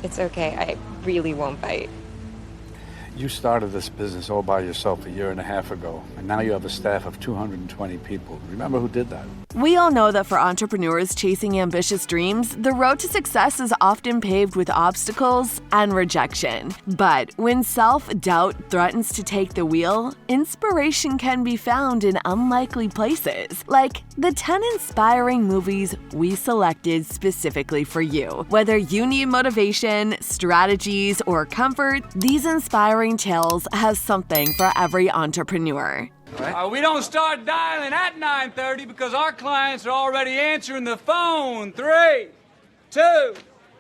It's okay. I really won't bite. You started this business all by yourself a year and a half ago, and now you have a staff of 220 people. Remember who did that? We all know that for entrepreneurs chasing ambitious dreams, the road to success is often paved with obstacles and rejection. But when self-doubt threatens to take the wheel, inspiration can be found in unlikely places, like the 10 inspiring movies we selected specifically for you. Whether you need motivation, strategies, or comfort, these inspiring tales have something for every entrepreneur. We don't start dialing at 9:30 because our clients are already answering the phone. 3, 2,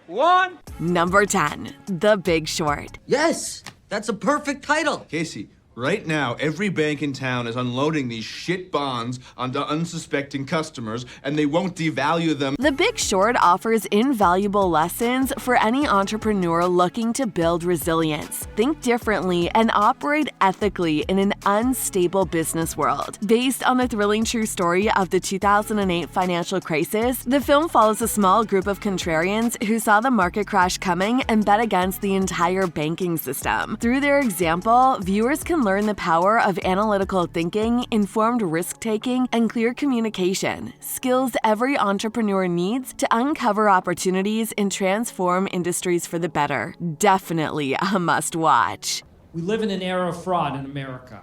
1. Number 10, The Big Short. Yes, that's a perfect title. Casey, right now, every bank in town is unloading these shit bonds onto unsuspecting customers, and they won't devalue them. The Big Short offers invaluable lessons for any entrepreneur looking to build resilience, think differently, and operate ethically in an unstable business world. Based on the thrilling true story of the 2008 financial crisis, the film follows a small group of contrarians who saw the market crash coming and bet against the entire banking system. Through their example, viewers can learn the power of analytical thinking, informed risk-taking, and clear communication, skills every entrepreneur needs to uncover opportunities and transform industries for the better. Definitely a must-watch. We live in an era of fraud in America,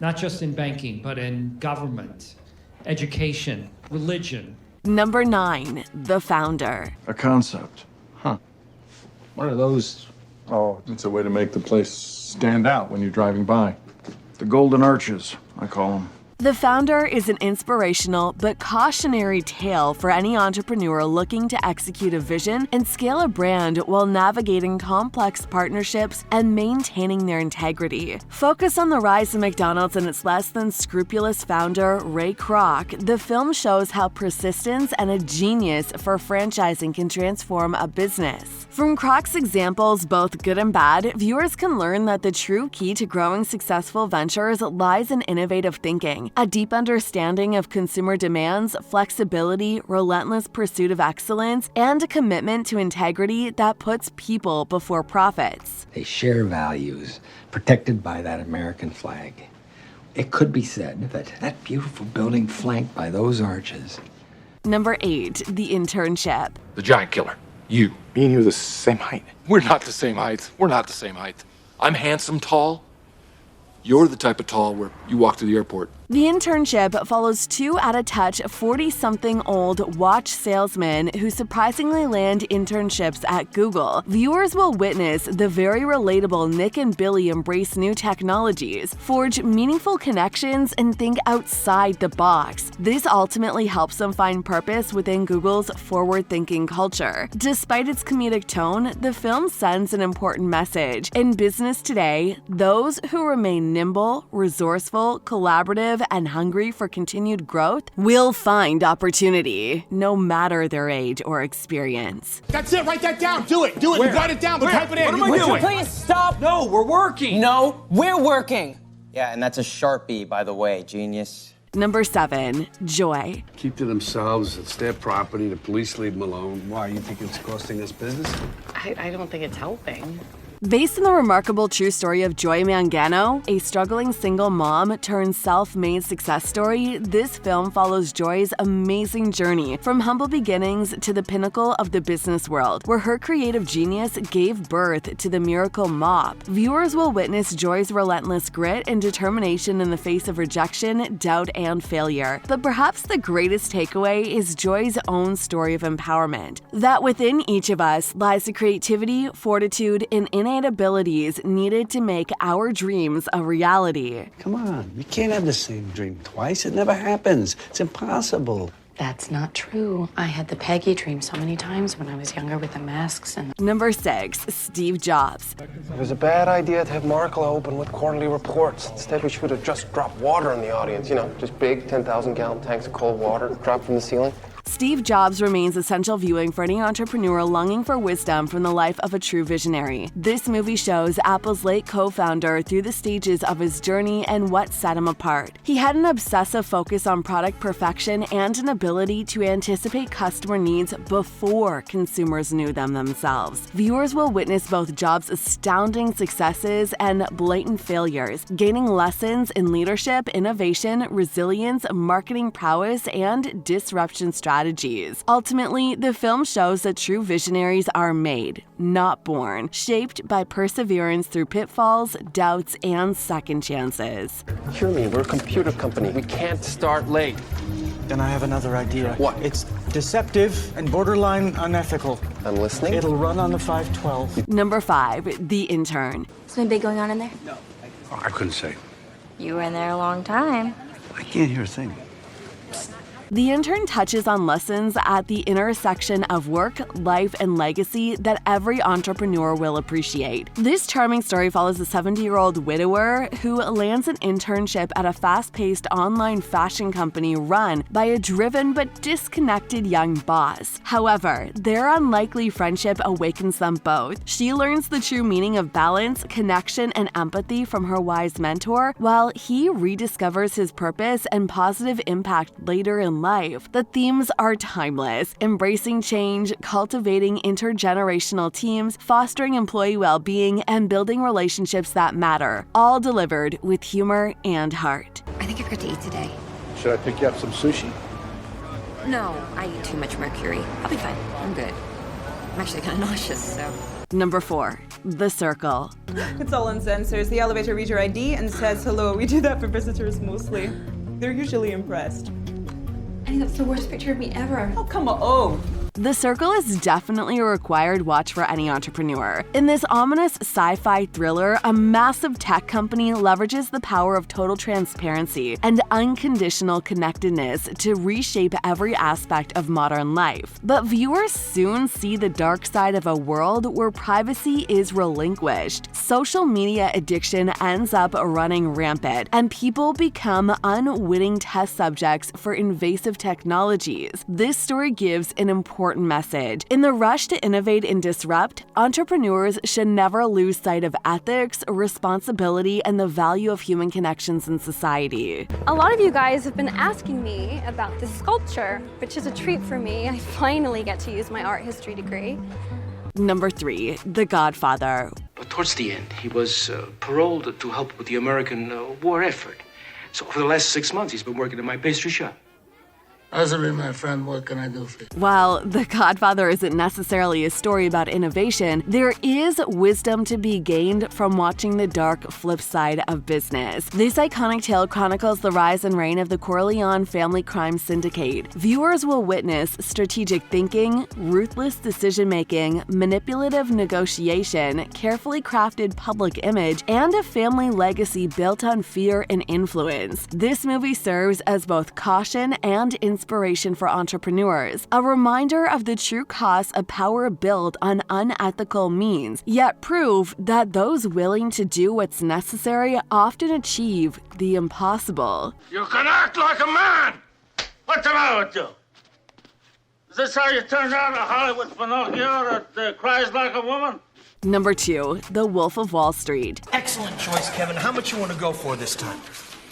not just in banking, but in government, education, religion. Number 9, The Founder. A concept. Huh. What are those? Oh, it's a way to make the place stand out when you're driving by. The Golden Arches, I call them. The Founder is an inspirational but cautionary tale for any entrepreneur looking to execute a vision and scale a brand while navigating complex partnerships and maintaining their integrity. Focus on the rise of McDonald's and its less than scrupulous founder, Ray Kroc. The film shows how persistence and a genius for franchising can transform a business. From Kroc's examples, both good and bad, viewers can learn that the true key to growing successful ventures lies in innovative thinking, a deep understanding of consumer demands, flexibility, relentless pursuit of excellence, and a commitment to integrity that puts people before profits. They share values protected by that American flag. It could be said that that beautiful building flanked by those arches. Number 8, The Internship. The giant killer. You. Me and you are the same height. We're not the same height. We're not the same height. I'm handsome, tall. You're the type of tall where you walk to the airport. The Internship follows two out-of-touch 40-something-old watch salesmen who surprisingly land internships at Google. Viewers will witness the very relatable Nick and Billy embrace new technologies, forge meaningful connections, and think outside the box. This ultimately helps them find purpose within Google's forward-thinking culture. Despite its comedic tone, the film sends an important message. In business today, those who remain nimble, resourceful, collaborative, and hungry for continued growth will find opportunity, no matter their age or experience. That's it, write that down, do it, you write it down, but type it in. What am I doing? Would you please stop? No, we're working. No, we're working. Yeah, and that's a Sharpie, by the way, genius. Number 7, Joy. Keep to themselves, it's their property, the police leave them alone. Why, you think it's costing us business? I don't think it's helping. Based on the remarkable true story of Joy Mangano, a struggling single mom turned self-made success story, this film follows Joy's amazing journey from humble beginnings to the pinnacle of the business world, where her creative genius gave birth to the miracle mop. Viewers will witness Joy's relentless grit and determination in the face of rejection, doubt, and failure. But perhaps the greatest takeaway is Joy's own story of empowerment, that within each of us lies the creativity, fortitude, and innate abilities needed to make our dreams a reality. Come on, you can't have the same dream twice. It never happens. It's impossible. That's not true. I had the Peggy dream so many times when I was younger with the masks and... Number 6, Steve Jobs. It was a bad idea to have Markle open with quarterly reports. Instead, we should have just dropped water on the audience. You know, just big 10,000-gallon tanks of cold water dropped from the ceiling. Steve Jobs remains essential viewing for any entrepreneur longing for wisdom from the life of a true visionary. This movie shows Apple's late co-founder through the stages of his journey and what set him apart. He had an obsessive focus on product perfection and an ability to anticipate customer needs before consumers knew them themselves. Viewers will witness both Jobs' astounding successes and blatant failures, gaining lessons in leadership, innovation, resilience, marketing prowess, and disruption strategies. Ultimately, the film shows that true visionaries are made, not born, shaped by perseverance through pitfalls, doubts, and second chances. Hear me, we're a computer company. We can't start late. Then I have another idea. What? It's deceptive and borderline unethical. I'm listening. It'll run on the 512. Number 5, The Intern. Something big going on in there? Oh, I couldn't say. You were in there a long time. I can't hear a thing. The Intern touches on lessons at the intersection of work, life, and legacy that every entrepreneur will appreciate. This charming story follows a 70-year-old widower who lands an internship at a fast-paced online fashion company run by a driven but disconnected young boss. However, their unlikely friendship awakens them both. She learns the true meaning of balance, connection, and empathy from her wise mentor, while he rediscovers his purpose and positive impact later in life. The themes are timeless, embracing change, cultivating intergenerational teams, fostering employee well-being, and building relationships that matter, all delivered with humor and heart. I think I forgot to eat today. Should I pick you up some sushi? No, I eat too much mercury. I'll be fine. I'm good. I'm actually kind of nauseous, so. Number 4, The Circle. It's all on sensors. The elevator reads your ID and says hello. We do that for visitors mostly. They're usually impressed. I think that's the worst picture of me ever. Oh, come on. Oh. The Circle is definitely a required watch for any entrepreneur. In this ominous sci-fi thriller, a massive tech company leverages the power of total transparency and unconditional connectedness to reshape every aspect of modern life. But viewers soon see the dark side of a world where privacy is relinquished. Social media addiction ends up running rampant, and people become unwitting test subjects for invasive technologies. This story gives an important message. In the rush to innovate and disrupt, entrepreneurs should never lose sight of ethics, responsibility, and the value of human connections in society. A lot of you guys have been asking me about this sculpture, which is a treat for me. I finally get to use my art history degree. Number 3, The Godfather. But towards the end, he was paroled to help with the American war effort. So for the last 6 months, he's been working in my pastry shop. Azuri, my friend, what can I do for you? While The Godfather isn't necessarily a story about innovation, there is wisdom to be gained from watching the dark flip side of business. This iconic tale chronicles the rise and reign of the Corleone family crime syndicate. Viewers will witness strategic thinking, ruthless decision-making, manipulative negotiation, carefully crafted public image, and a family legacy built on fear and influence. This movie serves as both caution and inspiration for entrepreneurs, a reminder of the true costs of power built on unethical means, yet prove that those willing to do what's necessary often achieve the impossible. You can act like a man! What's the matter with you? Is this how you turned out a Hollywood Pinocchio that cries like a woman? Number 2, The Wolf of Wall Street. Excellent choice, Kevin. How much you want to go for this time?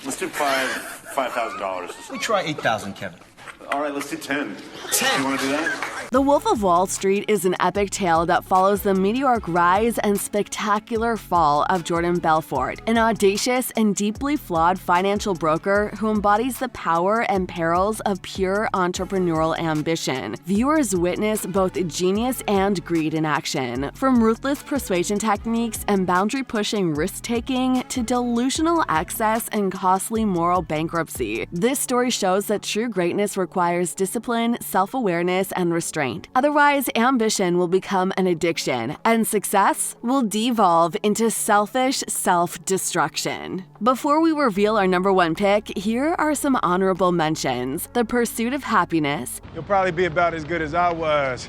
Let's do $5,000. We try 8,000, Kevin. All right, let's do 10. 10. You want to do that? The Wolf of Wall Street is an epic tale that follows the meteoric rise and spectacular fall of Jordan Belfort, an audacious and deeply flawed financial broker who embodies the power and perils of pure entrepreneurial ambition. Viewers witness both genius and greed in action, from ruthless persuasion techniques and boundary-pushing risk-taking to delusional excess and costly moral bankruptcy. This story shows that true greatness requires discipline, self-awareness, and restraint. Otherwise, ambition will become an addiction, and success will devolve into selfish self-destruction. Before we reveal our number 1 pick, here are some honorable mentions. The Pursuit of Happyness. You'll probably be about as good as I was.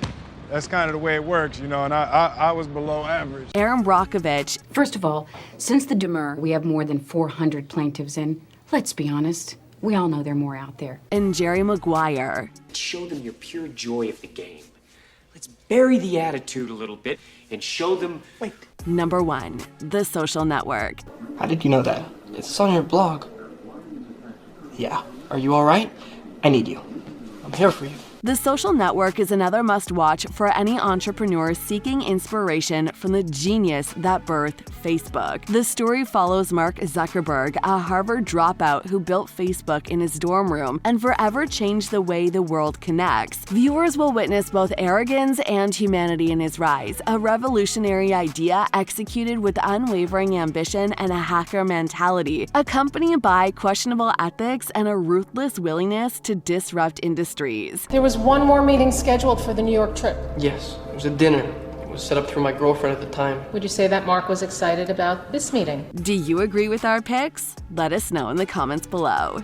That's kind of the way it works, you know, and I was below average. Aaron Brockovich. First of all, since the demur, we have more than 400 plaintiffs in. Let's be honest, We all know there are more out there. And Jerry Maguire. Show them your pure joy of the game. Let's bury the attitude a little bit and show them... Wait. Number 1, The Social Network. How did you know that? It's on your blog. Yeah. Are you all right? I need you. I'm here for you. The Social Network is another must-watch for any entrepreneur seeking inspiration from the genius that birthed Facebook. The story follows Mark Zuckerberg, a Harvard dropout who built Facebook in his dorm room and forever changed the way the world connects. Viewers will witness both arrogance and humanity in his rise, a revolutionary idea executed with unwavering ambition and a hacker mentality, accompanied by questionable ethics and a ruthless willingness to disrupt industries. There was one more meeting scheduled for the New York trip. Yes, it was a dinner. It was set up through my girlfriend at the time. Would you say that Mark was excited about this meeting? Do you agree with our picks? Let us know in the comments below.